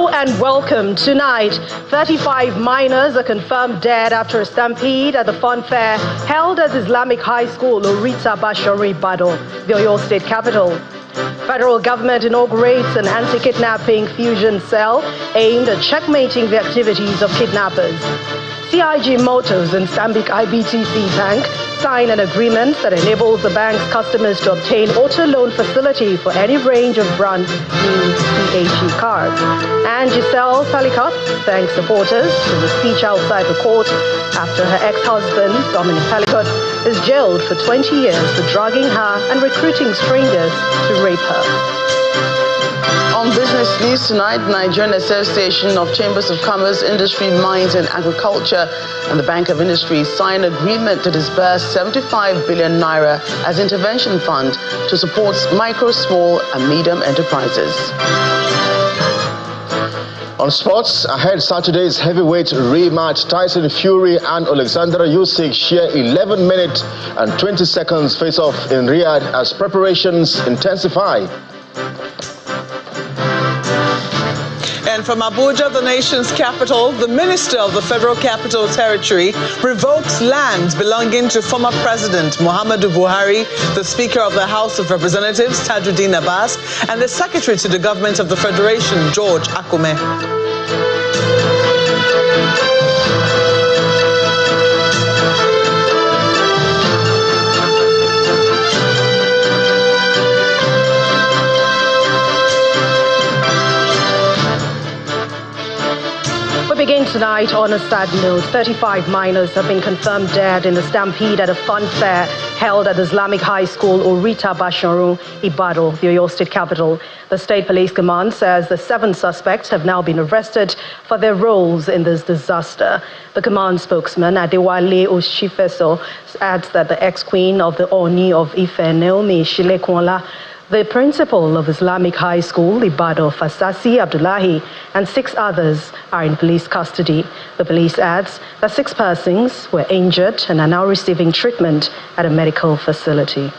Hello and welcome. Tonight, 35 minors are confirmed dead after a stampede at the funfair held at Islamic High School, Orita Bashori, Ibadan, the Oyo State capital. Federal government inaugurates an anti-kidnapping fusion cell aimed at checkmating the activities of kidnappers. CIG Motors and Stanbic IBTC Bank sign an agreement that enables the bank's customers to obtain auto loan facility for any range of brand new PHE cars. And Giselle Pelicott thanks supporters in the speech outside the court after her ex-husband, Dominic Pelicott, is jailed for 20 years for drugging her and recruiting strangers to rape her. On business news tonight, Nigerian Association of Chambers of Commerce, Industry, Mines and Agriculture and the Bank of Industry signed an agreement to disburse 75 billion naira as intervention fund to support micro, small and medium enterprises. On sports, ahead Saturday's heavyweight rematch, Tyson Fury and Alexander Usyk share 11 minutes and 20 seconds face-off in Riyadh as preparations intensify. And from Abuja, the nation's capital, the Minister of the Federal Capital Territory revokes lands belonging to former President Muhammadu Buhari, the Speaker of the House of Representatives, Tajuddin Abbas, and the Secretary to the Government of the Federation, George Akume. We begin tonight on a sad note. 35 minors have been confirmed dead in a stampede at a funfair held at the Islamic High School, Orita Bashori, Ibadan, the Oyo State capital. The State Police Command says the 7 suspects have now been arrested for their roles in this disaster. The command spokesman, Adewale Oshifeso, adds that the ex-queen of the Oni of Ife, Naomi Shilekwala, the principal of Islamic High School, Ibadan, Fasasi Abdullahi, and 6 others are in police custody. The police adds that 6 persons were injured and are now receiving treatment at a medical facility.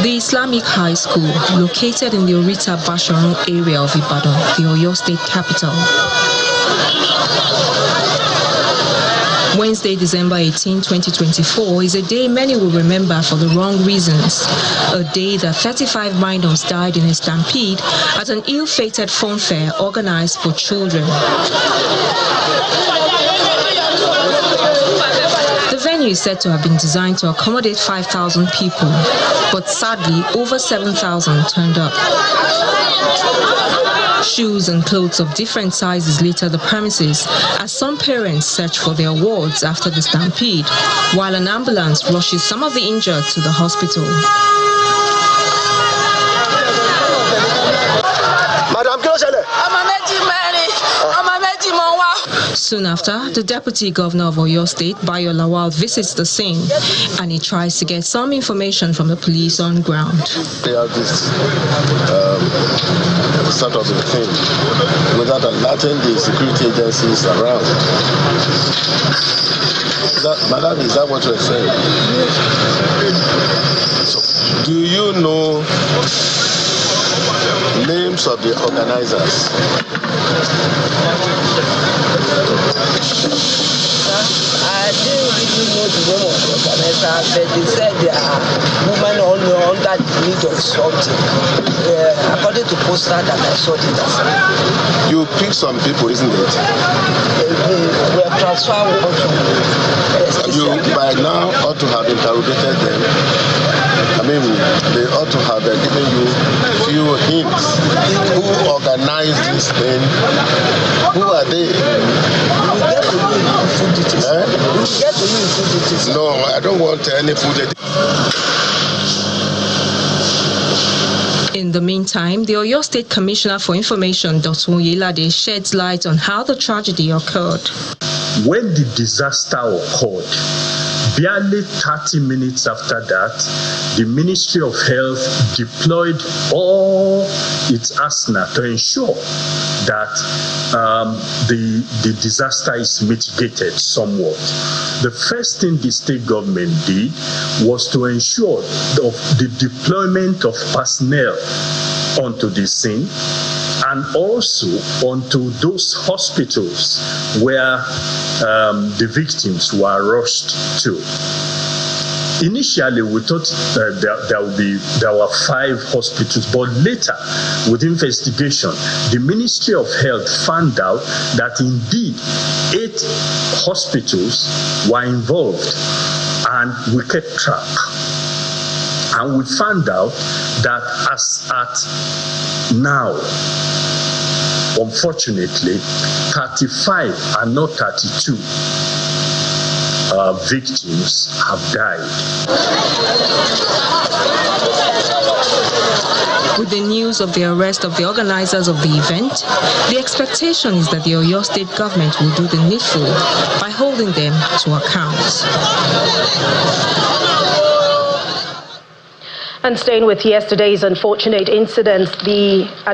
The Islamic High School, located in the Orita Bashori area of Ibadan, the Oyo State capital. Wednesday, December 18, 2024 is a day many will remember for the wrong reasons. A day that 35 minors died in a stampede at an ill-fated funfair organized for children. The venue is said to have been designed to accommodate 5,000 people, but sadly, over 7,000 turned up. Shoes and clothes of different sizes litter the premises as some parents search for their wards after the stampede, while an ambulance rushes some of the injured to the hospital. Soon after, the Deputy Governor of Oyo State, Bayo Lawal, visits the scene and he tries to get some information from the police on ground. They have this sort of a thing without alerting the security agencies around. Madam, is that what you're saying? So, do you know names of the organizers? I didn't really know the name of the organizers, but they said they are women under the need of something. According to poster that I saw it. You pick some people, isn't it? We have transferred to you by now ought to have interrogated them. I mean, they ought to have given you a few hints. Who organized this thing? Who are they? We get to know in full details. We get to know in full details. No, I don't want any full details. In the meantime, the Oyo State Commissioner for Information, Dr. Oyelade, sheds light on how the tragedy occurred. When the disaster occurred, Barely 30 minutes after that, the Ministry of Health deployed all its arsenal to ensure that the disaster is mitigated somewhat. The first thing the state government did was to ensure the deployment of personnel onto the scene and also onto those hospitals where the victims were rushed to. Initially, we thought there were 5 hospitals, but later, with investigation, the Ministry of Health found out that indeed 8 hospitals were involved, and we kept track. And we found out that as at now, unfortunately, 35 and not 32 victims have died. With the news of the arrest of the organizers of the event, the expectation is that the Oyo State government will do the needful by holding them to account. And staying with yesterday's unfortunate incidents,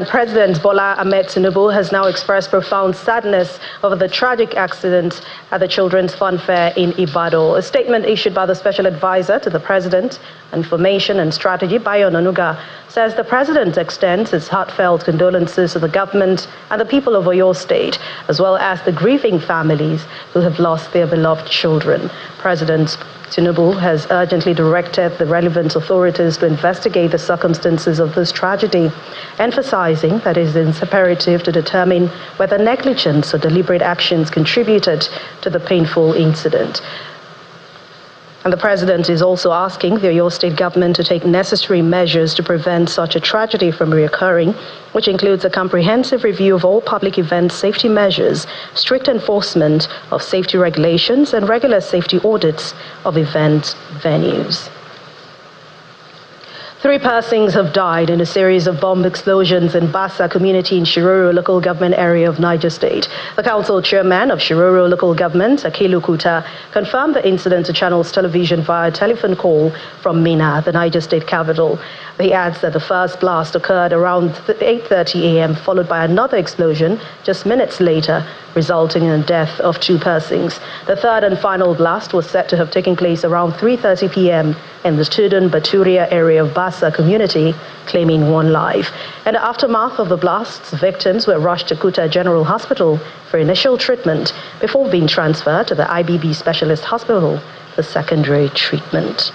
President Bola Ahmed Tinubu has now expressed profound sadness over the tragic accident at the Children's Funfair in Ibadan. A statement issued by the Special Advisor to the President on Information and Strategy, Bayo Onanuga, says the President extends his heartfelt condolences to the government and the people of Oyo State, as well as the grieving families who have lost their beloved children. President Tinubu has urgently directed the relevant authorities to investigate the circumstances of this tragedy, emphasizing that it is imperative to determine whether negligence or deliberate actions contributed to the painful incident. And the President is also asking the Oyo State government to take necessary measures to prevent such a tragedy from reoccurring, which includes a comprehensive review of all public event safety measures, strict enforcement of safety regulations, and regular safety audits of event venues. 3 persons have died in a series of bomb explosions in Bassa community in Shiroro local government area of Niger State. The council chairman of Shiroro local government, Akilu Kuta, confirmed the incident to Channels Television via telephone call from Minna, the Niger State capital. He adds that the first blast occurred around 8:30 a.m., followed by another explosion just minutes later, resulting in the death of 2 persons. The third and final blast was said to have taken place around 3:30 p.m. in the Tudun Baturia area of Bassa community, claiming 1 life. In the aftermath of the blasts, victims were rushed to Kuta General Hospital for initial treatment before being transferred to the IBB Specialist Hospital for secondary treatment.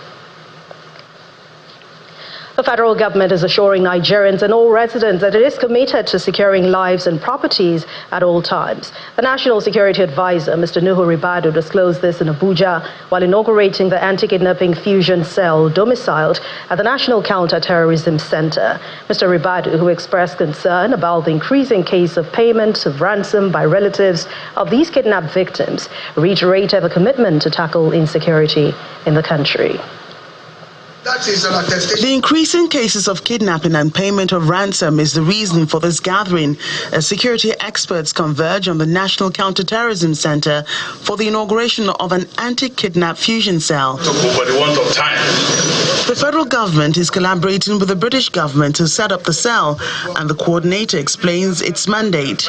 The federal government is assuring Nigerians and all residents that it is committed to securing lives and properties at all times. The National Security Advisor, Mr. Nuhu Ribadu, disclosed this in Abuja while inaugurating the Anti-Kidnapping Fusion Cell domiciled at the National Counter-Terrorism Center. Mr. Ribadu, who expressed concern about the increasing case of payment of ransom by relatives of these kidnapped victims, reiterated the commitment to tackle insecurity in the country. The increasing cases of kidnapping and payment of ransom is the reason for this gathering, as security experts converge on the National Counter-Terrorism Center for the inauguration of an anti-kidnap fusion cell. For the want of time. The federal government is collaborating with the British government to set up the cell, and the coordinator explains its mandate.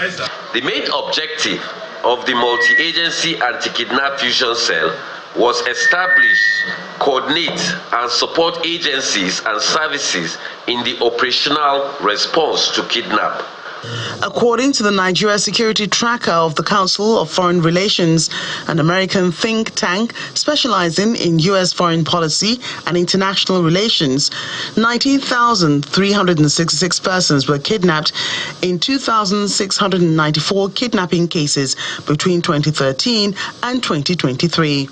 The main objective of the multi-agency anti-kidnap fusion cell was establish, coordinate, and support agencies and services in the operational response to kidnap. According to the Nigeria Security Tracker of the Council of Foreign Relations, an American think tank specializing in U.S. foreign policy and international relations, 19,366 persons were kidnapped in 2,694 kidnapping cases between 2013 and 2023.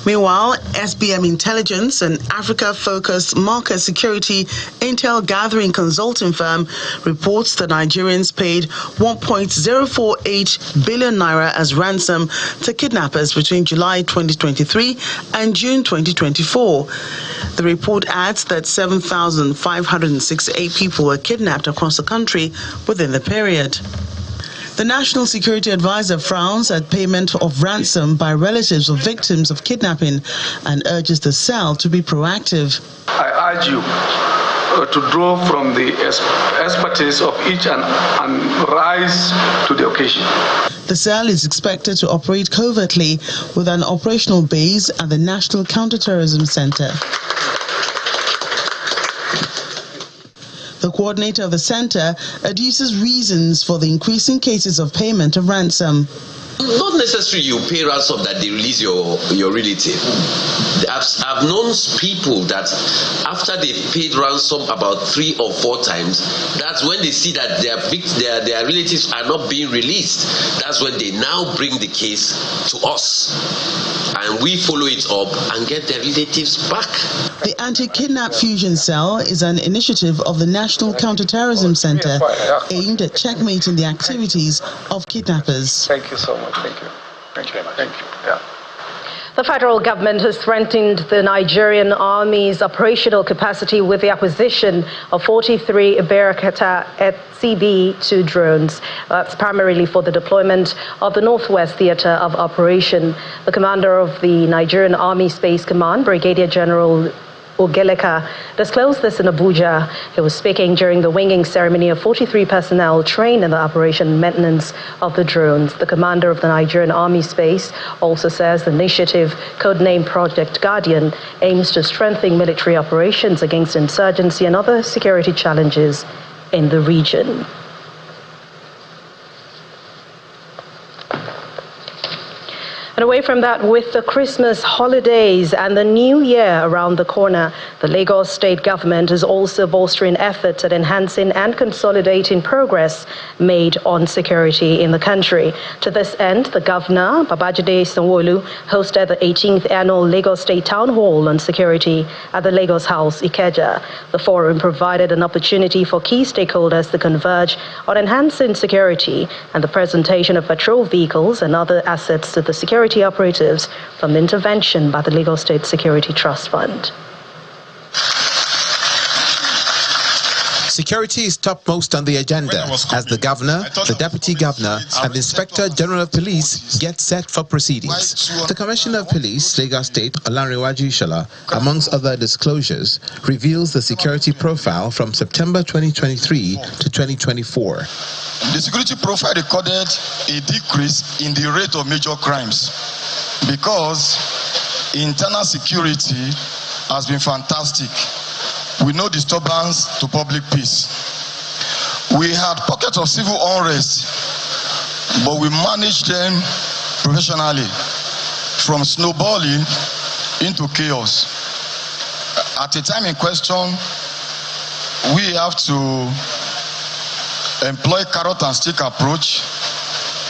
Meanwhile, SBM Intelligence, an Africa-focused market security intel gathering consulting firm, reports that Nigerians paid 1.048 billion naira as ransom to kidnappers between July 2023 and June 2024. The report adds that 7,568 people were kidnapped across the country within the period. The National Security Advisor frowns at payment of ransom by relatives of victims of kidnapping and urges the cell to be proactive. I urge you to draw from the expertise of each and rise to the occasion. The cell is expected to operate covertly with an operational base at the National Counterterrorism Center. The coordinator of the center adduces reasons for the increasing cases of payment of ransom. Not necessarily you pay ransom that they release your relative. I've known people that after they paid ransom about 3 or 4 times, that's when they see that their relatives are not being released. That's when they now bring the case to us. And we follow it up and get their relatives back. The Anti-Kidnap Fusion Cell is an initiative of the National Counterterrorism Center aimed at checkmating the activities of kidnappers. Thank you so much. Thank you. Thank you very much. Thank you. Yeah. The federal government has strengthened the Nigerian Army's operational capacity with the acquisition of 43 Ibadan CB-2 drones. That's primarily for the deployment of the Northwest Theater of Operation. The commander of the Nigerian Army Space Command, Brigadier General Ogeleka, disclosed this in Abuja. He was speaking during the winging ceremony of 43 personnel trained in the operation maintenance of the drones. The commander of the Nigerian Army Space also says the initiative, codenamed Project Guardian, aims to strengthen military operations against insurgency and other security challenges in the region. And away from that, with the Christmas holidays and the new year around the corner, the Lagos state government is also bolstering efforts at enhancing and consolidating progress made on security in the country. To this end, the governor, Babajide Sanwo-Olu, hosted the 18th annual Lagos State Town Hall on Security at the Lagos House, Ikeja. The forum provided an opportunity for key stakeholders to converge on enhancing security and the presentation of patrol vehicles and other assets to the security operatives from intervention by the Lagos State Security Trust Fund. Security is topmost on the agenda as the governor, the deputy governor, and the inspector general of police get set for proceedings. The commissioner of police, Lagos State, Olanrewaju Ishola, amongst other disclosures, reveals the security profile from September 2023 to 2024. The security profile recorded a decrease in the rate of major crimes because internal security has been fantastic, with no disturbance to public peace. We had pockets of civil unrest, but we managed them professionally, from snowballing into chaos. At the time in question, we have to employ carrot and stick approach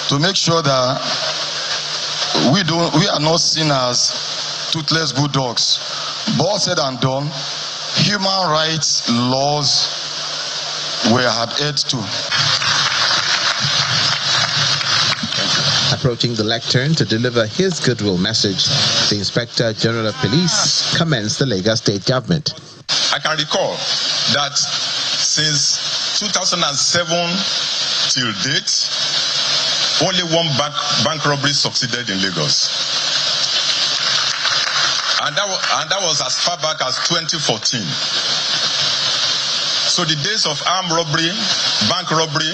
to make sure that we are not seen as toothless bulldogs. But all said and done, human rights laws were adhered to. Approaching the lectern to deliver his goodwill message, the Inspector General of Police commends the Lagos State government. I can recall that since 2007 till date, only one bank robbery succeeded in Lagos. And that was as far back as 2014. So the days of armed robbery, bank robbery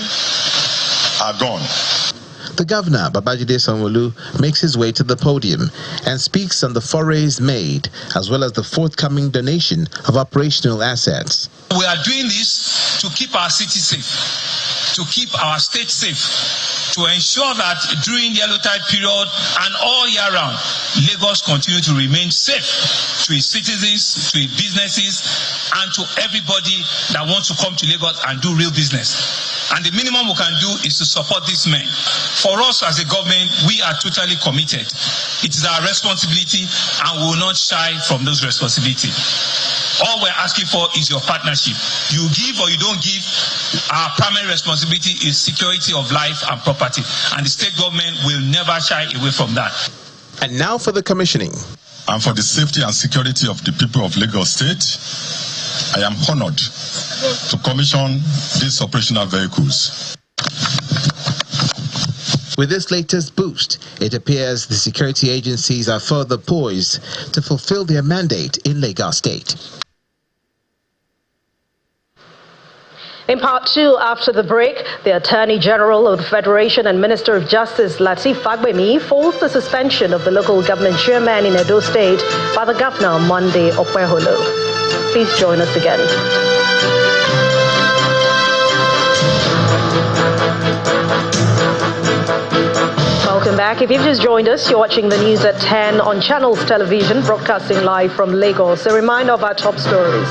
are gone. The governor, Babajide Sanwo-Olu, makes his way to the podium and speaks on the forays made, as well as the forthcoming donation of operational assets. We are doing this to keep our city safe, to keep our state safe, to ensure that during the yellow tide period and all year round, Lagos continue to remain safe to its citizens, to its businesses, and to everybody that wants to come to Lagos and do real business. And the minimum we can do is to support these men. For us as a government, we are totally committed. It is our responsibility and we will not shy from those responsibilities. All we're asking for is your partnership. You give or you don't give, our primary responsibility is security of life and property. And the state government will never shy away from that. And now for the commissioning. And for the safety and security of the people of Lagos State, I am honored to commission these operational vehicles. With this latest boost, it appears the security agencies are further poised to fulfill their mandate in Lagos State. In part two, after the break, the Attorney General of the Federation and Minister of Justice, Lateef Fagbemi, forced the suspension of the local government chairman in Edo State by the governor Monday Okweholo. Please join us again. Welcome back. If you've just joined us, you're watching the news at 10 on Channels Television, broadcasting live from Lagos. A reminder of our top stories.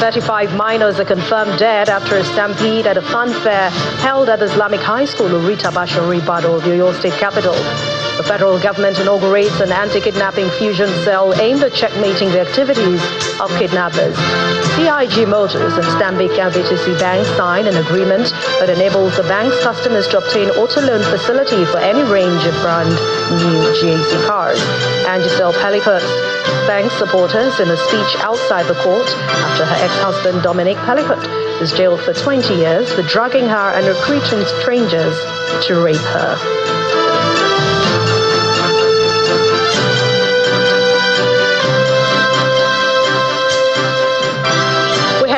35 minors are confirmed dead after a stampede at a funfair held at Islamic High School, Urita Bashori Bado, the Oyo State capital. The federal government inaugurates an anti-kidnapping fusion cell aimed at checkmating the activities of kidnappers. CIG Motors and Stanbic IBTC Bank sign an agreement that enables the bank's customers to obtain auto loan facility for any range of brand new GAC cars. And Giselle Pellicott thanks supporters in a speech outside the court after her ex-husband Dominic Pellicott is jailed for 20 years for drugging her and recruiting strangers to rape her.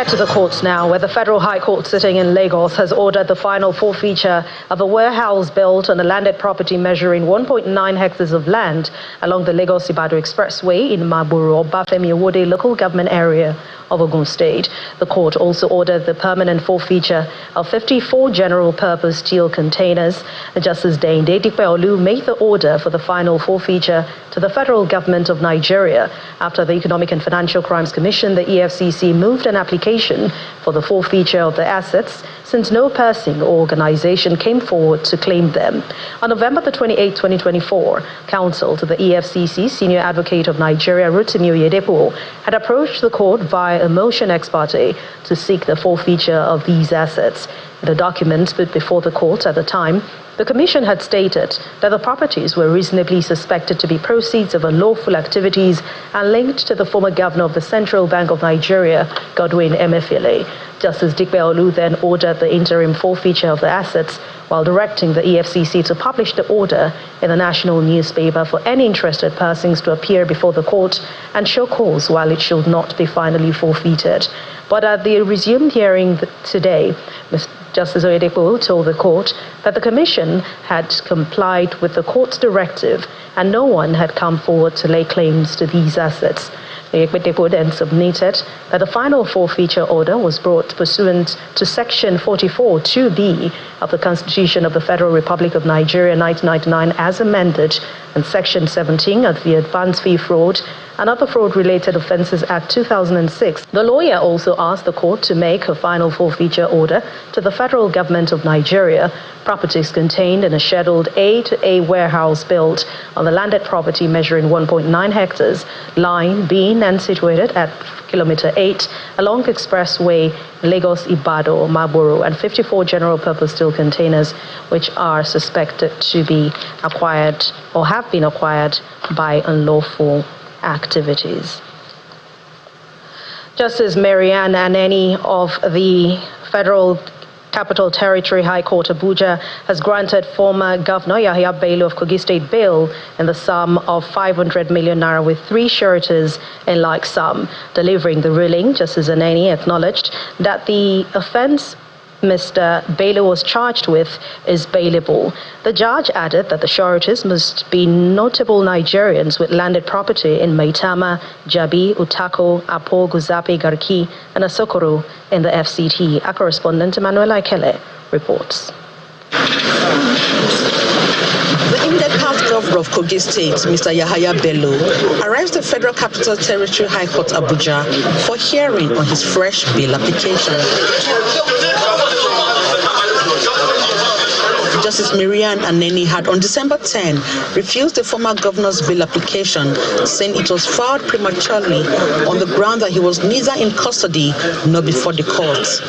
To the courts now, where the Federal High Court sitting in Lagos has ordered the final forfeiture of a warehouse built on a landed property measuring 1.9 hectares of land along the Lagos-Ibadan Expressway in Maburu, Obafemi Owode local government area of Ogun State. The court also ordered the permanent forfeiture of 54 general-purpose steel containers. Justice Dainde Dikpeolu made the order for the final forfeiture to the federal government of Nigeria after the Economic and Financial Crimes Commission, the EFCC, moved an application for the forfeiture of the assets since no person or organization came forward to claim them. On November the 28th, 2024, counsel to the EFCC, Senior Advocate of Nigeria, Rotimi Oyedepo, had approached the court via a motion ex parte to seek the forfeiture of these assets. In a document put before the court at the time, the Commission had stated that the properties were reasonably suspected to be proceeds of unlawful activities and linked to the former governor of the Central Bank of Nigeria, Godwin Emefiele. Justice Dikpeolu then ordered the interim forfeiture of the assets while directing the EFCC to publish the order in the national newspaper for any interested persons to appear before the court and show cause while it should not be finally forfeited. But at the resumed hearing today, Justice Oyedepo told the court that the Commission had complied with the court's directive and no one had come forward to lay claims to these assets. Oyedepo then submitted that the final forfeiture order was brought pursuant to Section 44(2)(b) of the Constitution of the Federal Republic of Nigeria 1999 as amended, and Section 17 of the Advance Fee Fraud and Other Fraud-Related Offences Act 2006. The lawyer also asked the court to make a final forfeiture order to the federal government of Nigeria, properties contained in a Scheduled A to A warehouse built on the landed property measuring 1.9 hectares, lying, being and situated at Kilometer 8 along Expressway, Lagos-Ibadan, Maburu, and 54 general-purpose steel containers, which are suspected to be acquired or have been acquired by unlawful activities. Justice Marianne Aneni of the Federal Capital Territory High Court Abuja has granted former Governor Yahaya Bello of Kogi State bail in the sum of 500 million naira with 3 sureties in like sum. Delivering the ruling, Justice Aneni acknowledged that the offense Mr. Bello was charged with is bailable. The judge added that the sureties must be notable Nigerians with landed property in Maitama, Jabi, Utako, Apo, Guzape, Garki, and Asokoro in the FCT. Our correspondent Emmanuel Ikele reports. The immediate governor of Kogi State, Mr. Yahaya Bello, arrives at the Federal Capital Territory High Court Abuja for hearing on his fresh bail application. Justice Marianne Aneni had on December 10 refused the former governor's bail application, saying it was filed prematurely on the ground that he was neither in custody nor before the courts.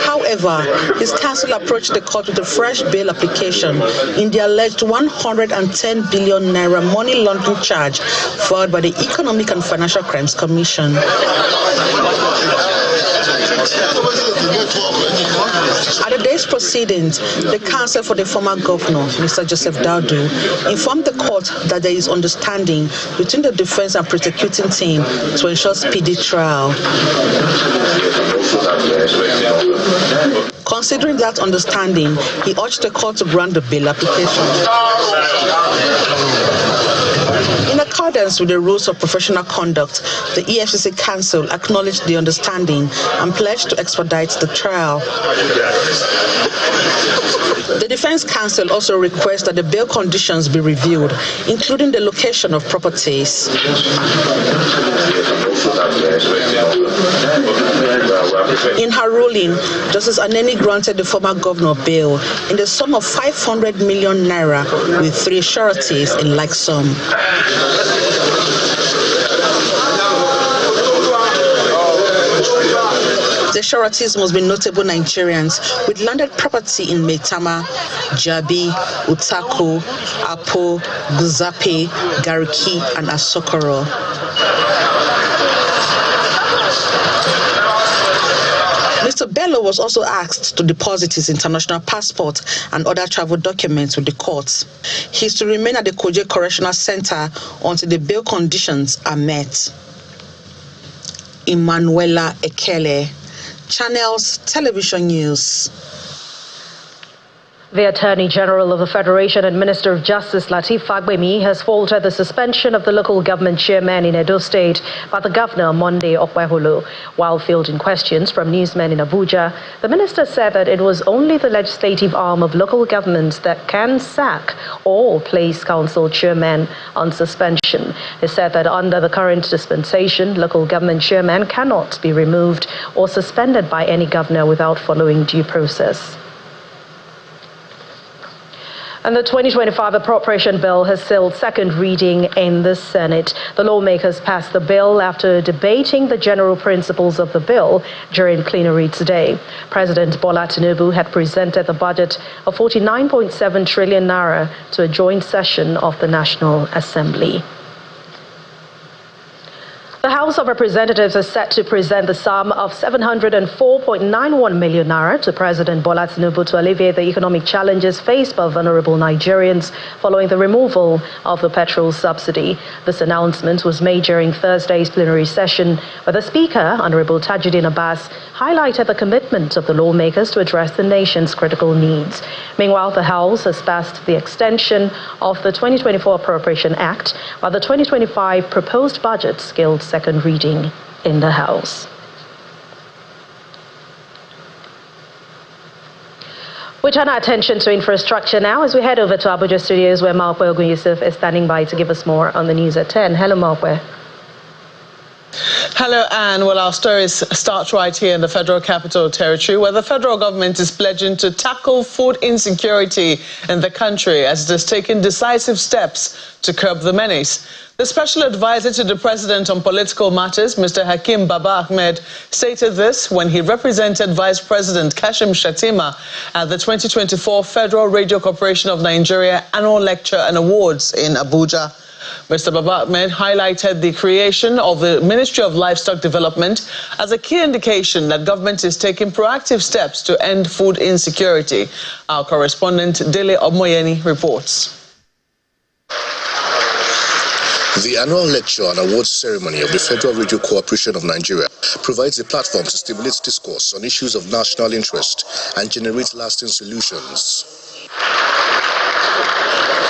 However, his counsel approached the court with a fresh bail application in the alleged 110 billion naira money laundering charge filed by the Economic and Financial Crimes Commission. At the day's proceedings, the counsel for the former governor, Mr. Joseph Daudu, informed the court that there is understanding between the defense and prosecuting team to ensure speedy trial. Considering that understanding, he urged the court to grant the bail application. In accordance with the rules of professional conduct, the EFCC Council acknowledged the understanding and pledged to expedite the trial. The Defense Counsel also requests that the bail conditions be reviewed, including the location of properties. In her ruling, Justice Aneni granted the former governor bail in the sum of 500 million naira with 3 sureties in like sum. The sureties must be notable Nigerians with landed property in Maitama, Jabi, Utako, Apo, Guzape, Gariki, and Asokoro. Mr. Bello was also asked to deposit his international passport and other travel documents with the courts. He is to remain at the Koje Correctional Center until the bail conditions are met. Emanuela Ekele, Channels Television News. The Attorney General of the Federation and Minister of Justice Lateef Fagbemi has faulted the suspension of the local government chairman in Edo State by the governor Monday Okpeholo. While fielding questions from newsmen in Abuja, the minister said that it was only the legislative arm of local governments that can sack or place council chairmen on suspension. He said that under the current dispensation, local government chairmen cannot be removed or suspended by any governor without following due process. And the 2025 appropriation bill has sealed second reading in the Senate. The lawmakers passed the bill after debating the general principles of the bill during plenary today. President Bola Tinubu had presented the budget of 49.7 trillion naira to a joint session of the National Assembly. The House of Representatives is set to present the sum of 704.91 million naira to President Bola Tinubu to alleviate the economic challenges faced by vulnerable Nigerians following the removal of the petrol subsidy. This announcement was made during Thursday's plenary session, where the Speaker, Honorable Tajuddin Abbas, highlighted the commitment of the lawmakers to address the nation's critical needs. Meanwhile, the House has passed the extension of the 2024 Appropriation Act, while the 2025 proposed budget scaled second reading in the House. We turn our attention to infrastructure now as we head over to Abuja studios, where Malkwe Ogun Yusuf is standing by to give us more on the news at 10. Hello, Malkwe. Hello, Anne. Well, our stories start right here in the Federal Capital Territory, where the federal government is pledging to tackle food insecurity in the country as it has taken decisive steps to curb the menace. The special advisor to the president on political matters, Mr. Hakim Baba Ahmed, stated this when he represented Vice President Kashim Shettima at the 2024 Federal Radio Corporation of Nigeria Annual Lecture and Awards in Abuja. Mr. Baba Ahmed highlighted the creation of the Ministry of Livestock Development as a key indication that government is taking proactive steps to end food insecurity. Our correspondent Dele Omoyeni reports. The annual lecture and awards ceremony of the Federal Radio Corporation of Nigeria provides a platform to stimulate discourse on issues of national interest and generate lasting solutions.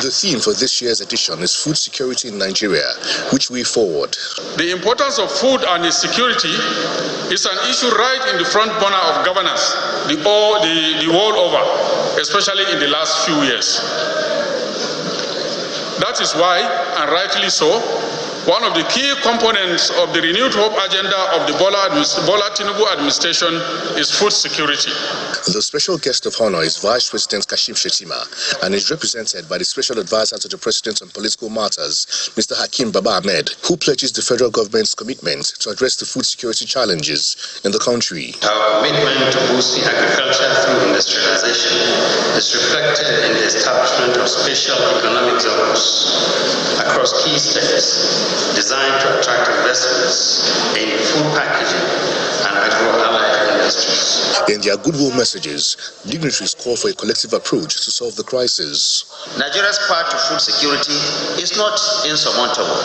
The theme for this year's edition is Food Security in Nigeria, which way forward. The importance of food and its security is an issue right in the front burner of governance the world over, especially in the last few years. That is why, and rightly so, one of the key components of the renewed hope agenda of the Bola Tinubu administration is food security. The special guest of honor is Vice President Kashim Shettima and is represented by the special advisor to the president on political matters, Mr. Hakim Baba Ahmed, who pledges the federal government's commitment to address the food security challenges in the country. Our commitment to boosting agriculture through industrialization is reflected in the establishment of special economic zones across key states, designed to attract investments in food packaging and agro-allied industries. In their goodwill messages, dignitaries call for a collective approach to solve the crisis. Nigeria's path to food security is not insurmountable,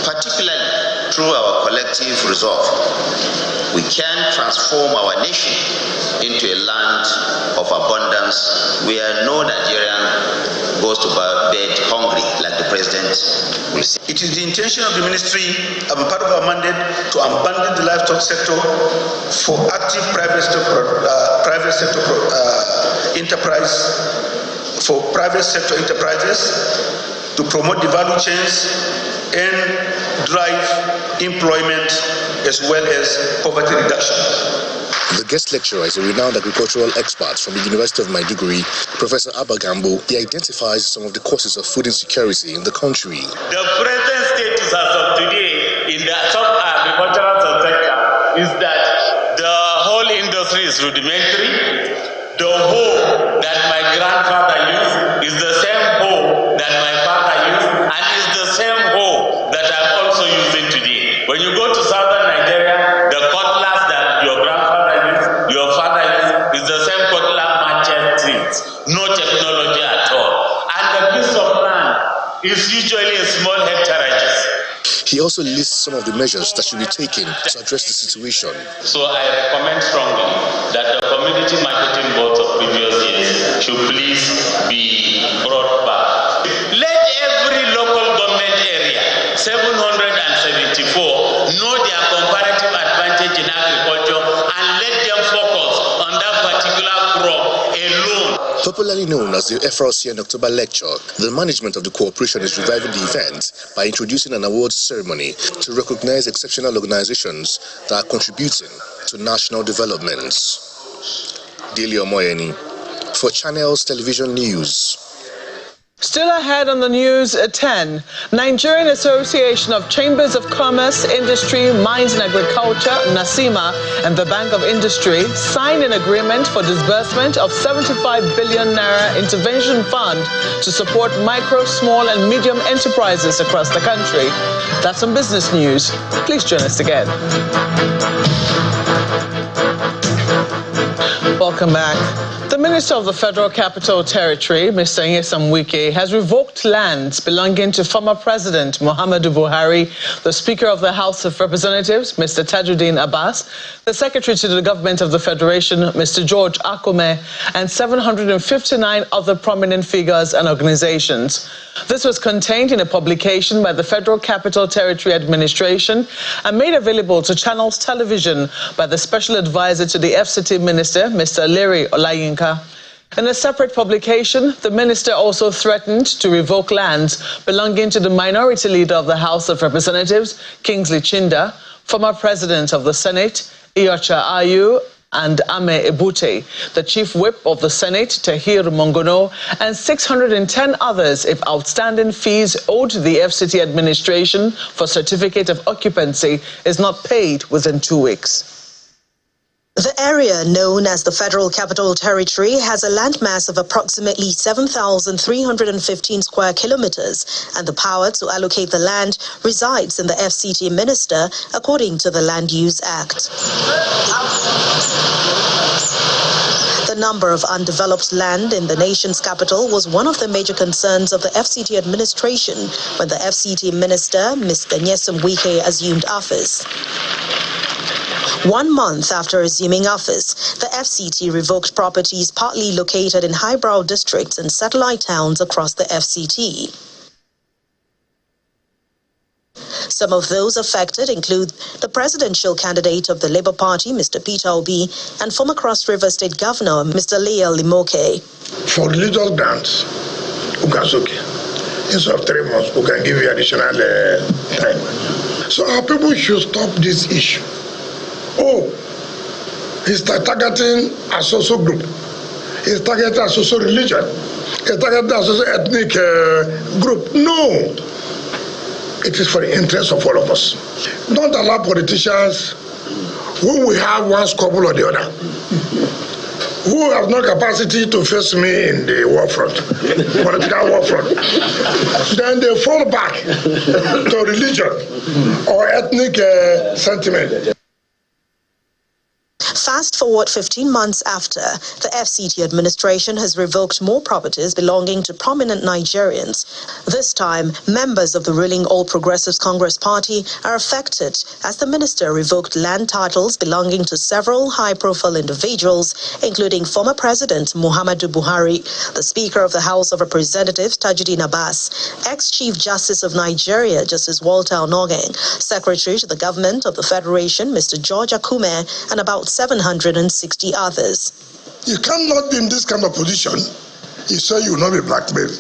particularly through our collective resolve. We can transform our nation into a land of abundance where no Nigerian goes to bed hungry, like the president will say. It is the intention of the ministry, as part of our mandate, to abandon the livestock sector for active private sector enterprises to promote the value chains and drive employment as well as poverty reduction. The guest lecturer is a renowned agricultural expert from the University of Maiduguri, Professor Abba Gambo. He identifies some of the causes of food insecurity in the country. The present status as of today in the agricultural sector is that the whole industry is rudimentary. The hoe that my grandfather used is the same hoe that my father used, and is the same hoe that I'm also using today. When you go to southern Nigeria, the cutlass that your grandfather used, your father used, is the same cutlass matches. No technology at all. And the piece of land is usually in small hectareages. He also lists some of the measures that should be taken to address the situation. So I recommend strongly that the community marketing boards of previous years should please be brought back. Let every local government area, 774, know their comparative advantage in agriculture and let them focus on that particular crop alone. Popularly known as the FRCN October Lecture, the management of the corporation is reviving the event by introducing an awards ceremony to recognize exceptional organizations that are contributing to national developments. Delio Moyeni for Channels Television News. Still ahead on the news at 10, Nigerian Association of Chambers of Commerce, Industry, Mines and Agriculture, NASIMA, and the Bank of Industry signed an agreement for disbursement of 75 billion naira intervention fund to support micro, small and medium enterprises across the country. That's some business news. Please join us again. Welcome back. The Minister of the Federal Capital Territory, Mr. Nyesom Wike, has revoked lands belonging to former President Muhammadu Buhari, the Speaker of the House of Representatives, Mr. Tajuddin Abbas, the Secretary to the Government of the Federation, Mr. George Akume, and 759 other prominent figures and organizations. This was contained in a publication by the Federal Capital Territory Administration and made available to Channels Television by the Special Advisor to the FCT Minister, Mr. Larry Olayinka. In a separate publication, the minister also threatened to revoke lands belonging to the minority leader of the House of Representatives, Kingsley Chinda, former president of the Senate, Iyorchia Ayu, and Ame Ebute, the chief whip of the Senate, Tahir Mongono, and 610 others if outstanding fees owed to the FCT administration for certificate of occupancy is not paid within 2 weeks. The area known as the Federal Capital Territory has a landmass of approximately 7,315 square kilometers, and the power to allocate the land resides in the FCT minister, according to the Land Use Act. The number of undeveloped land in the nation's capital was one of the major concerns of the FCT administration when the FCT minister, Mr. Nyesom Wike, assumed office. 1 month after assuming office, the FCT revoked properties partly located in highbrow districts and satellite towns across the FCT. Some of those affected include the presidential candidate of the Labour Party, Mr. Peter Obi, and former Cross River State Governor, Mr. Leo Limoke. For religious grants, okay. Instead of 3 months, we can give you additional time. So our people should stop this issue. Oh, he's targeting a social group. He's targeting a social religion. He's targeting a social ethnic group. No. It is for the interest of all of us. Don't allow politicians who will have one squabble or the other, who have no capacity to face me in the war front, political war front. Then they fall back to religion or ethnic sentiment. Fast forward 15 months after, the FCT administration has revoked more properties belonging to prominent Nigerians. This time, members of the ruling All Progressives Congress Party are affected as the minister revoked land titles belonging to several high-profile individuals, including former President Muhammadu Buhari, the Speaker of the House of Representatives Tajuddin Abbas, ex-Chief Justice of Nigeria Justice Walter Onnoghen, Secretary to the Government of the Federation Mr. George Akume, and about 760 others. You cannot be in this kind of position. You say you will not be blackmailed.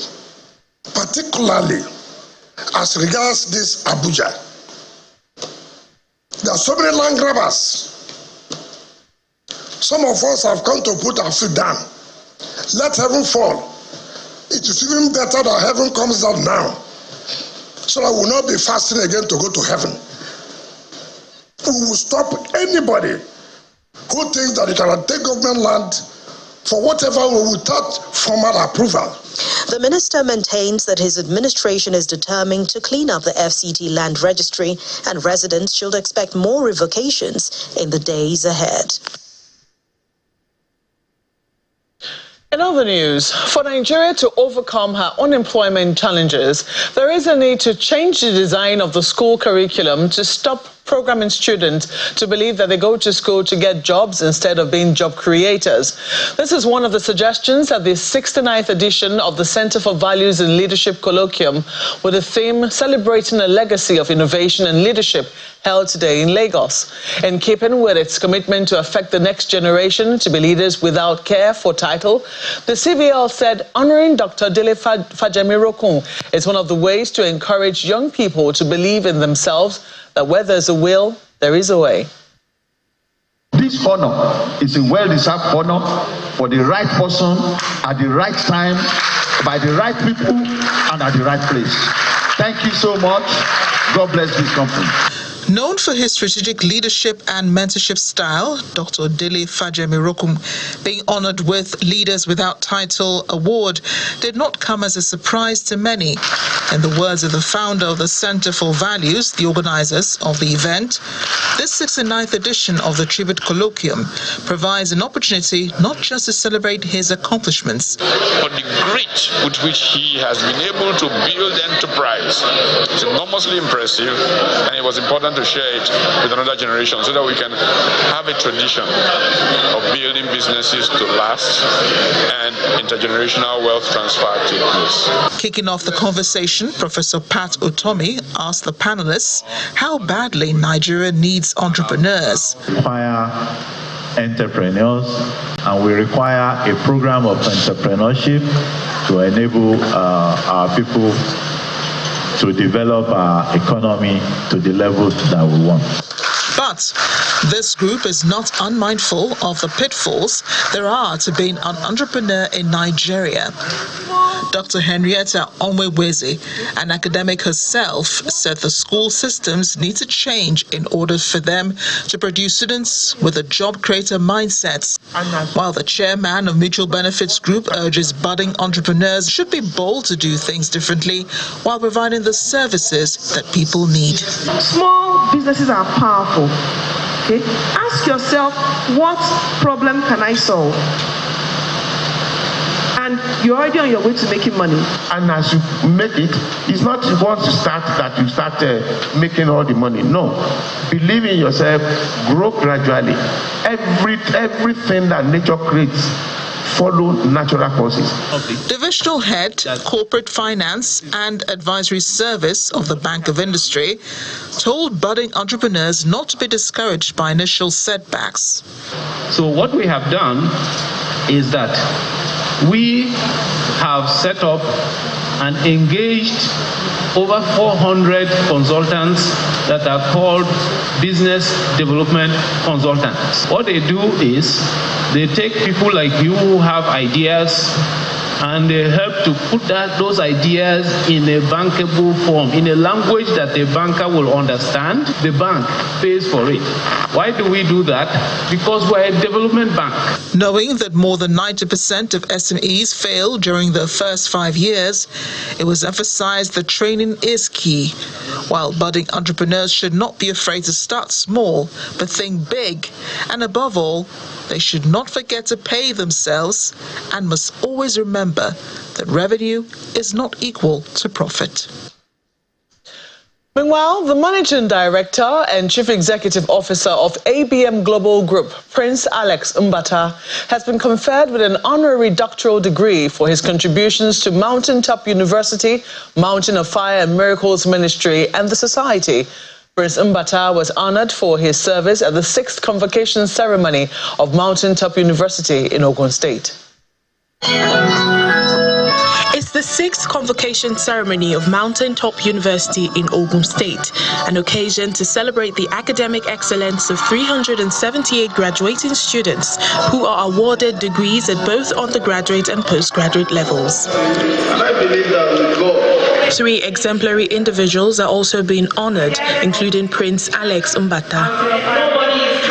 Particularly as regards this Abuja. There are so many land grabbers. Some of us have come to put our feet down. Let heaven fall. It is even better that heaven comes down now, so that we will not be fasting again to go to heaven. We will stop anybody who thinks that you can take government land for whatever without formal approval. The minister maintains that his administration is determined to clean up the FCT land registry, and residents should expect more revocations in the days ahead. In other news, for Nigeria to overcome her unemployment challenges, there is a need to change the design of the school curriculum to stop programming students to believe that they go to school to get jobs instead of being job creators. This is one of the suggestions at the 69th edition of the Center for Values and Leadership Colloquium, with the theme celebrating a legacy of innovation and leadership, held today in Lagos. In keeping with its commitment to affect the next generation to be leaders without care for title, the CVL said honoring Dr. Dele Fajemirokun is one of the ways to encourage young people to believe in themselves, that where there's a will, there is a way. This honor is a well-deserved honor for the right person at the right time, by the right people, and at the right place. Thank you so much. God bless this company. Known for his strategic leadership and mentorship style, Dr. Dele Fajemirokun being honored with Leaders Without Title award did not come as a surprise to many. In the words of the founder of the Center for Values, the organizers of the event, this 69th edition of the Tribute Colloquium provides an opportunity not just to celebrate his accomplishments, but the grit with which he has been able to build enterprise is enormously impressive, and it was important to share it with another generation so that we can have a tradition of building businesses to last and intergenerational wealth transfer take place. Kicking off the conversation, Professor Pat Otomi asked the panelists how badly Nigeria needs entrepreneurs. We require entrepreneurs, and we require a program of entrepreneurship to enable our people to develop our economy to the levels that we want. But this group is not unmindful of the pitfalls there are to being an entrepreneur in Nigeria. Dr. Henrietta Onweweze, an academic herself, said the school systems need to change in order for them to produce students with a job creator mindset. While the chairman of Mutual Benefits Group urges budding entrepreneurs should be bold to do things differently while providing the services that people need. Small businesses are powerful. Okay? Ask yourself, what problem can I solve? And you're already on your way to making money. And as you make it, it's not once you start that you start making all the money. No. Believe in yourself, grow gradually. Everything that nature creates, follow natural causes. Divisional Head, Corporate Finance and Advisory Service of the Bank of Industry told budding entrepreneurs not to be discouraged by initial setbacks. So what we have done is that we have set up and engaged over 400 consultants that are called business development consultants. What they do is they take people like you who have ideas and they help to put those ideas in a bankable form, in a language that the banker will understand. The bank pays for it. Why do we do that? Because we're a development bank. Knowing that more than 90% of SMEs fail during their first 5 years, it was emphasized that training is key. while budding entrepreneurs should not be afraid to start small, but think big. And above all, they should not forget to pay themselves and must always remember that revenue is not equal to profit. Meanwhile, the Managing Director and Chief Executive Officer of ABM Global Group, Prince Alex Mbata, has been conferred with an honorary doctoral degree for his contributions to Mountaintop University, Mountain of Fire and Miracles Ministry, and the Society. Prince Mbata was honored for his service at the 6th convocation ceremony of Mountaintop University in Ogun State. It's the 6th convocation ceremony of Mountaintop University in Ogun State, an occasion to celebrate the academic excellence of 378 graduating students who are awarded degrees at both undergraduate and postgraduate levels. And I believe that with God, 3 exemplary individuals are also being honored, including Prince Alex Mbata.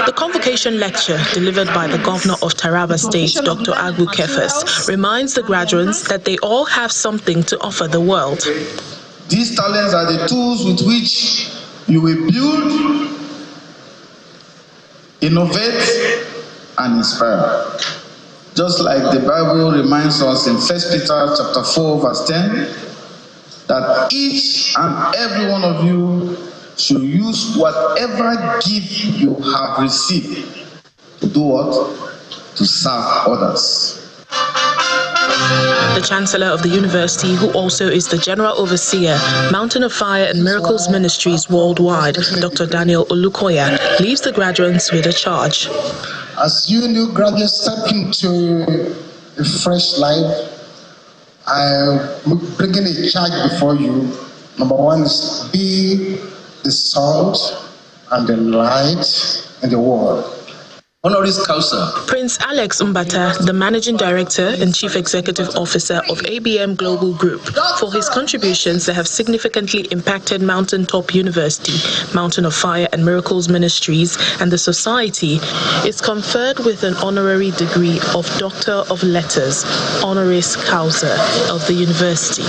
The convocation lecture, delivered by the Governor of Taraba State, Dr. Agbu Kefas, reminds the graduates that they all have something to offer the world. these talents are the tools with which you will build, innovate, and inspire. Just like the Bible reminds us in 1 Peter chapter 4, verse 10, that each and every one of you should use whatever gift you have received to do what? To serve others. The Chancellor of the University, who also is the General Overseer, Mountain of Fire and Miracles Ministries worldwide, Dr. Daniel Olukoya, leaves the graduates with a charge. As you new graduates step into a fresh life, I'm bringing a charge before you. Number one is be the salt and the light in the world. Honoris causa. Prince Alex Mbata, the Managing Director and Chief Executive Officer of ABM Global Group, for his contributions that have significantly impacted Mountaintop University, Mountain of Fire and Miracles Ministries, and the Society, is conferred with an honorary degree of Doctor of Letters, honoris causa, of the university.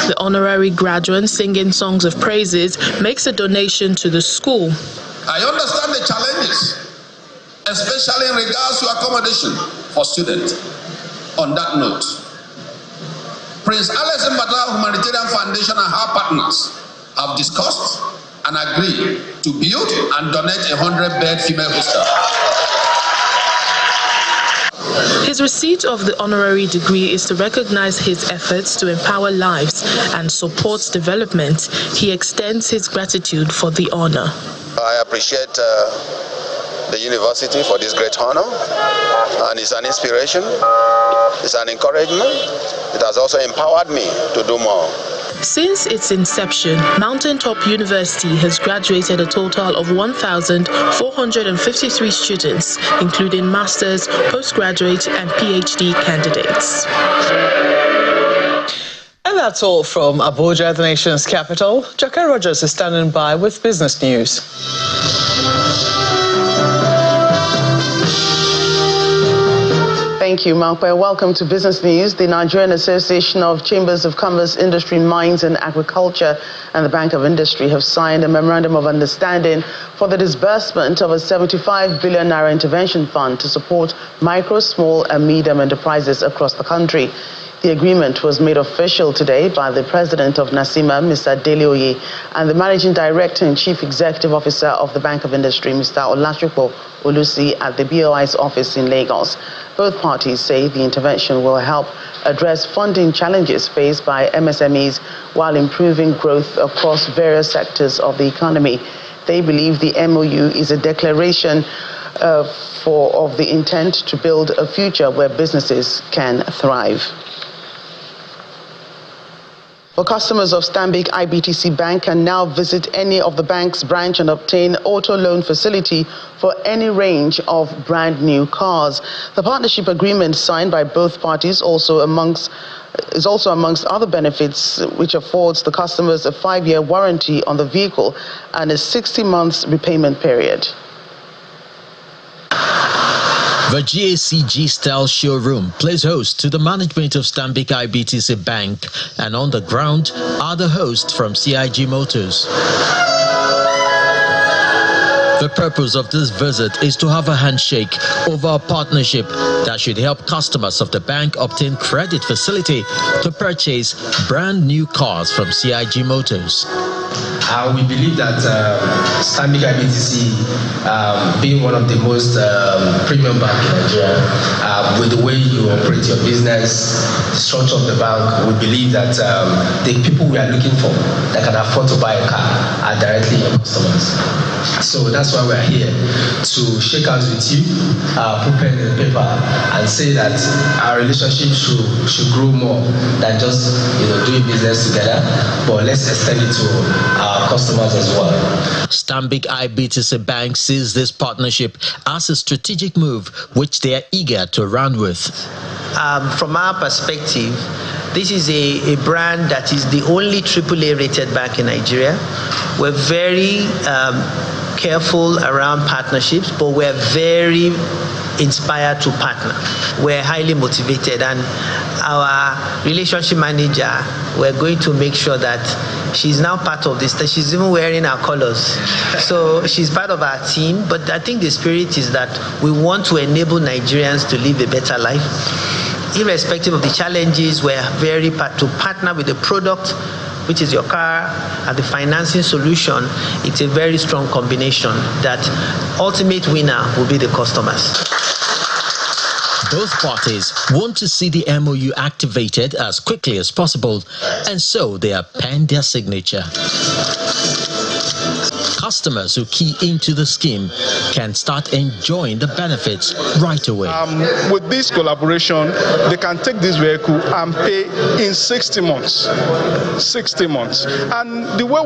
The honorary graduate, singing songs of praises, makes a donation to the school. I understand the challenges, especially in regards to accommodation for students. On that note, Prince Alex Mbata Humanitarian Foundation and her partners have discussed and agreed to build and donate a 100-bed female hostel. His receipt of the honorary degree is to recognize his efforts to empower lives and support development. He extends his gratitude for the honor. I appreciate the university for this great honor, and it's an inspiration, it's an encouragement. It has also empowered me to do more. Since its inception, Mountaintop University has graduated a total of 1,453 students, including masters, postgraduate, and PhD candidates. And that's all from Abuja, the nation's capital. Jackie Rogers is standing by with business news. Thank you, Mankwe. Welcome to Business News. The Nigerian Association of Chambers of Commerce, Industry, Mines and Agriculture and the Bank of Industry have signed a memorandum of understanding for the disbursement of a 75 billion naira intervention fund to support micro, small and medium enterprises across the country. The agreement was made official today by the President of NASIMA, Mr. Delioye, and the Managing Director and Chief Executive Officer of the Bank of Industry, Mr. Olasupo Olusi, at the BOI's office in Lagos. Both parties say the intervention will help address funding challenges faced by MSMEs while improving growth across various sectors of the economy. They believe the MOU is a declaration of the intent to build a future where businesses can thrive. Well, customers of Stanbic IBTC Bank can now visit any of the bank's branch and obtain auto loan facility for any range of brand new cars. The partnership agreement signed by both parties is also amongst other benefits, which affords the customers a 5-year warranty on the vehicle and a 60 months repayment period. The GACG-style showroom plays host to the management of Stanbic IBTC Bank, and on the ground are the hosts from CIG Motors. The purpose of this visit is to have a handshake over a partnership that should help customers of the bank obtain credit facility to purchase brand new cars from CIG Motors. We believe that Stanbic IBTC, being one of the most premium bank in Nigeria, with the way you operate your business, the structure of the bank, we believe that the people we are looking for that can afford to buy a car are directly your customers. So that's why we are here, to shake hands with you, put pen in the paper, and say that our relationship should grow more than just doing business together, but let's extend it to our customers as well. Stanbic IBTC Bank sees this partnership as a strategic move which they are eager to run with. From our perspective, this is a brand that is the only AAA rated bank in Nigeria. We're very careful around partnerships, but we're very inspired to partner. We're highly motivated, and our relationship manager, we're going to make sure that she's now part of this. She's even wearing our colors. So she's part of our team, but I think the spirit is that we want to enable Nigerians to live a better life. Irrespective of the challenges, we're very to partner with the product, which is your car, and the financing solution. It's a very strong combination that ultimate winner will be the customers. Both parties want to see the MOU activated as quickly as possible, and so they have penned their signature. Customers who key into the scheme can start enjoying the benefits right away. With this collaboration, they can take this vehicle and pay in 60 months. 60 months. And the way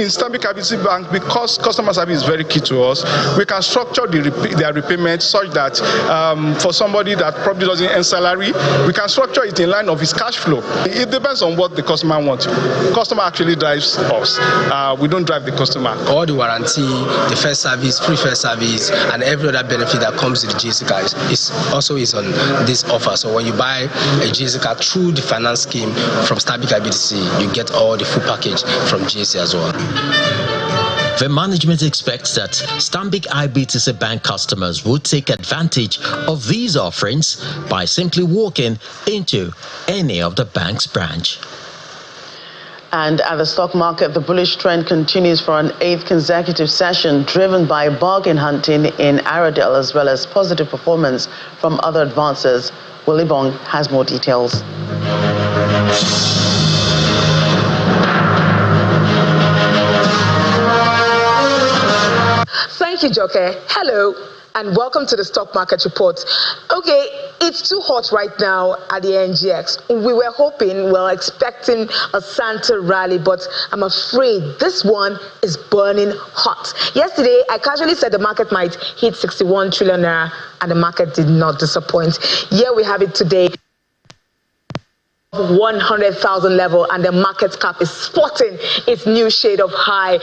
in Stanbic IBTC Bank, because customer service is very key to us, we can structure their repayment such that for somebody that probably doesn't earn salary, we can structure it in line of his cash flow. It depends on what the customer wants. Customer actually drives us. We don't drive the customer. All the warranty, the first service, free first service, and every other benefit that comes with the GSC car is on this offer. So when you buy a GSC car through the finance scheme from Stanbic IBTC, you get all the full package from GSC as well. The management expects that Stanbic IBTC Bank customers would take advantage of these offerings by simply walking into any of the bank's branch. And at the stock market, the bullish trend continues for an 8th consecutive session, driven by bargain hunting in Aradel as well as positive performance from other advancers. Willie Bong has more details. Thank you, Joke. Hello, and welcome to the Stock Market Report. Okay, it's too hot right now at the NGX. We were expecting a Santa rally, but I'm afraid this one is burning hot. Yesterday, I casually said the market might hit 61 trillion naira, and the market did not disappoint. Here we have it today. 100,000 level, and the market cap is sporting its new shade of high.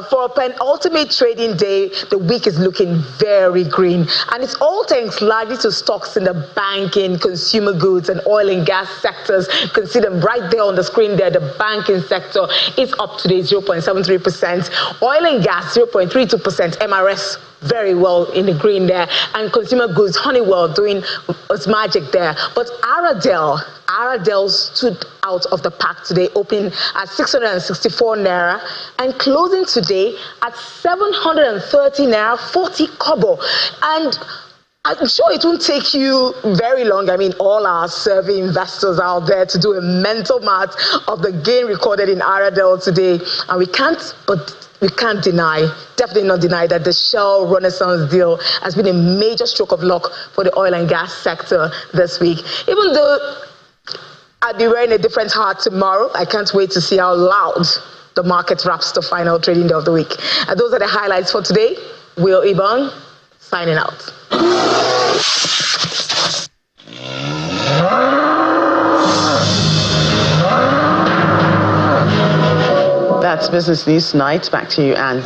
For a penultimate trading day, the week is looking very green, and it's all thanks largely to stocks in the banking, consumer goods, and oil and gas sectors. You can see them right there on the screen there. The banking sector is up today 0.73%, oil and gas 0.32%, MRS very well in the green there, and consumer goods, Honeywell doing its magic there. But Aradel stood out of the pack today, opening at 664 naira and closing today at 730 naira 40 kobo. And I'm sure it won't take you very long. I mean, all our survey investors out there to do a mental math of the gain recorded in Aradel today. And we can't deny, definitely not deny, that the Shell Renaissance deal has been a major stroke of luck for the oil and gas sector this week. Even though I'll be wearing a different hat tomorrow, I can't wait to see how loud the market wraps the final trading day of the week. And those are the highlights for today. Will Ibang, signing out. That's Business News Tonight. Back to you, Anne.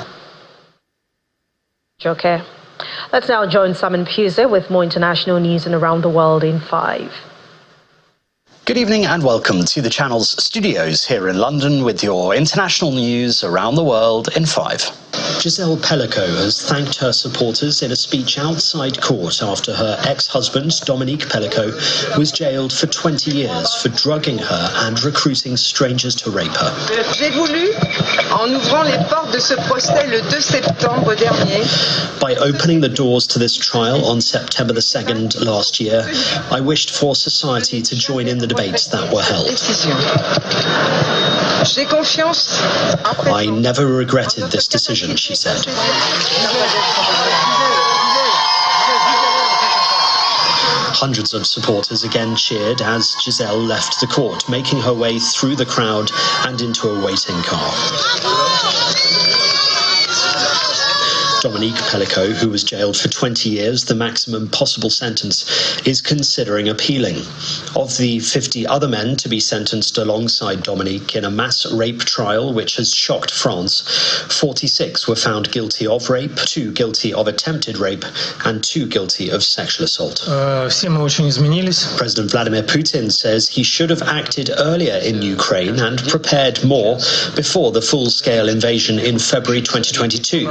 Okay. Let's now join Simon Puse with more international news and around the world in 5. Good evening and welcome to the Channel's studios here in London with your international news around the world in 5. Giselle Pellico has thanked her supporters in a speech outside court after her ex-husband, Dominique Pellico, was jailed for 20 years for drugging her and recruiting strangers to rape her. J'ai voulu, en ouvrant les portes de ce procès le 2 septembre dernier, by opening the doors to this trial on September the 2nd last year, I wished for society to join in the debates that were held. I never regretted this decision, she said. Hundreds of supporters again cheered as Giselle left the court, making her way through the crowd and into a waiting car. Dominique Pellico, who was jailed for 20 years, the maximum possible sentence, is considering appealing. Of the 50 other men to be sentenced alongside Dominique in a mass rape trial which has shocked France, 46 were found guilty of rape, 2 guilty of attempted rape, and 2 guilty of sexual assault. President Vladimir Putin says he should have acted earlier in Ukraine and prepared more before the full-scale invasion in February 2022.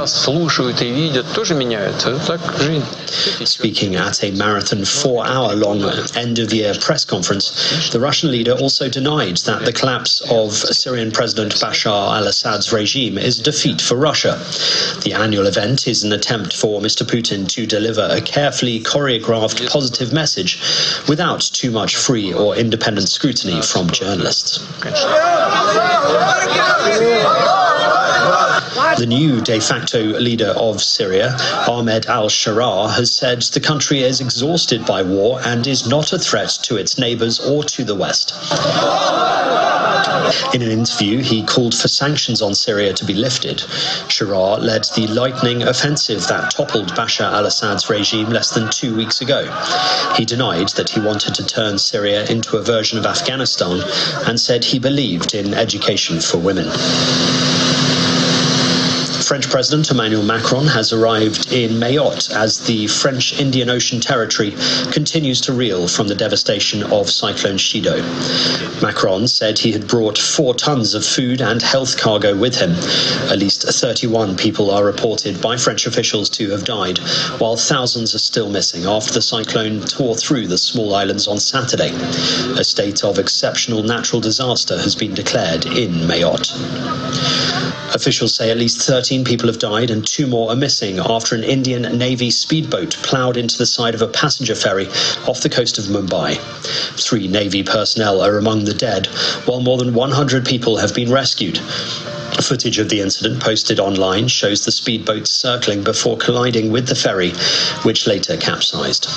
Speaking at a marathon 4-hour-long end-of-year press conference, the Russian leader also denied that the collapse of Syrian President Bashar al-Assad's regime is a defeat for Russia. The annual event is an attempt for Mr. Putin to deliver a carefully choreographed positive message without too much free or independent scrutiny from journalists. The new de facto leader of Syria, Ahmed al-Sharaa, has said the country is exhausted by war and is not a threat to its neighbours or to the West. In an interview, he called for sanctions on Syria to be lifted. Sharaa led the lightning offensive that toppled Bashar al-Assad's regime less than 2 weeks ago. He denied that he wanted to turn Syria into a version of Afghanistan and said he believed in education for women. French President Emmanuel Macron has arrived in Mayotte as the French Indian Ocean territory continues to reel from the devastation of Cyclone Chido. Macron said he had brought 4 tons of food and health cargo with him. At least 31 people are reported by French officials to have died, while thousands are still missing after the cyclone tore through the small islands on Saturday. A state of exceptional natural disaster has been declared in Mayotte. Officials say at least 13 people have died and 2 more are missing after an Indian Navy speedboat ploughed into the side of a passenger ferry off the coast of Mumbai. 3 Navy personnel are among the dead, while more than 100 people have been rescued. Footage of the incident posted online shows the speedboat circling before colliding with the ferry, which later capsized.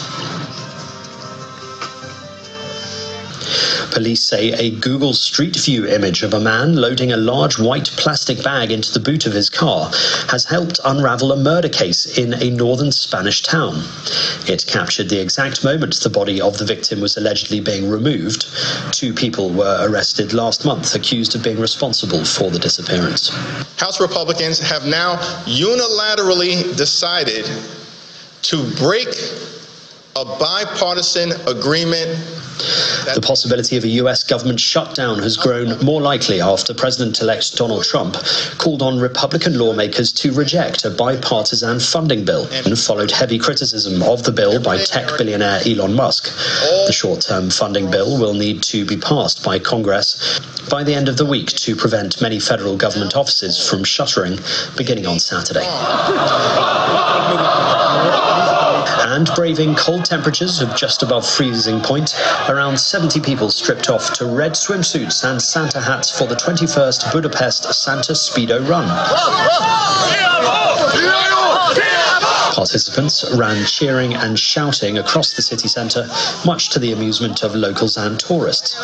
Police say a Google Street View image of a man loading a large white plastic bag into the boot of his car has helped unravel a murder case in a northern Spanish town. It captured the exact moment the body of the victim was allegedly being removed. 2 people were arrested last month accused of being responsible for the disappearance. House Republicans have now unilaterally decided to break a bipartisan agreement. The possibility of a US government shutdown has grown more likely after President-elect Donald Trump called on Republican lawmakers to reject a bipartisan funding bill and followed heavy criticism of the bill by tech billionaire Elon Musk. The short-term funding bill will need to be passed by Congress by the end of the week to prevent many federal government offices from shuttering beginning on Saturday. And braving cold temperatures of just above freezing point, around 70 people stripped off to red swimsuits and Santa hats for the 21st Budapest Santa Speedo Run. Participants ran cheering and shouting across the city centre, much to the amusement of locals and tourists.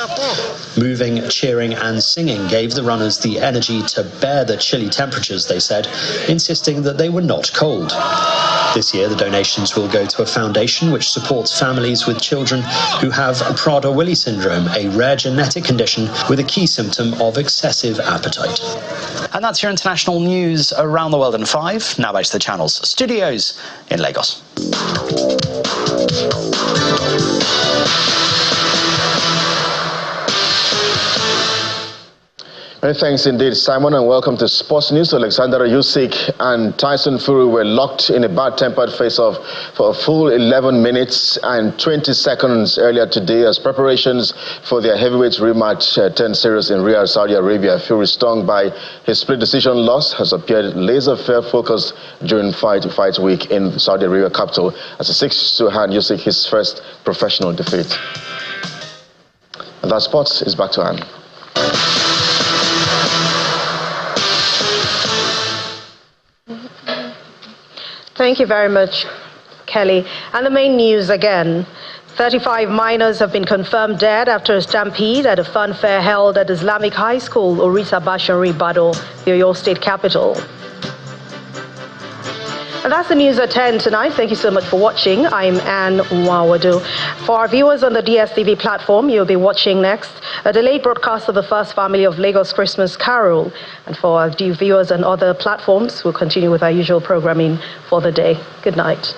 Moving, cheering and singing gave the runners the energy to bear the chilly temperatures, they said, insisting that they were not cold. This year, the donations will go to a foundation which supports families with children who have Prader-Willi syndrome, a rare genetic condition with a key symptom of excessive appetite. And that's your international news around the world in 5. Now back to the Channel's studios in Lagos. Many thanks indeed, Simon, and welcome to Sports News. Alexander Usyk and Tyson Fury were locked in a bad-tempered face-off for a full 11 minutes and 20 seconds earlier today as preparations for their heavyweight rematch turned serious in Riyadh, Saudi Arabia. Fury, stung by his split decision loss, has appeared laser-fair focused during fight week in Saudi Arabia capital as he seeks to hand Usyk his first professional defeat. And that sports is back to Anne. Thank you very much, Kelly. And the main news again. 35 minors have been confirmed dead after a stampede at a fun fair held at Islamic High School, Orita Bashari, Ibadan, the Oyo State capital. And that's the news at 10 tonight. Thank you so much for watching. I'm Anne Nwawadu. For our viewers on the DSTV platform, you'll be watching next a delayed broadcast of the First Family of Lagos Christmas Carol. And for our viewers on other platforms, we'll continue with our usual programming for the day. Good night.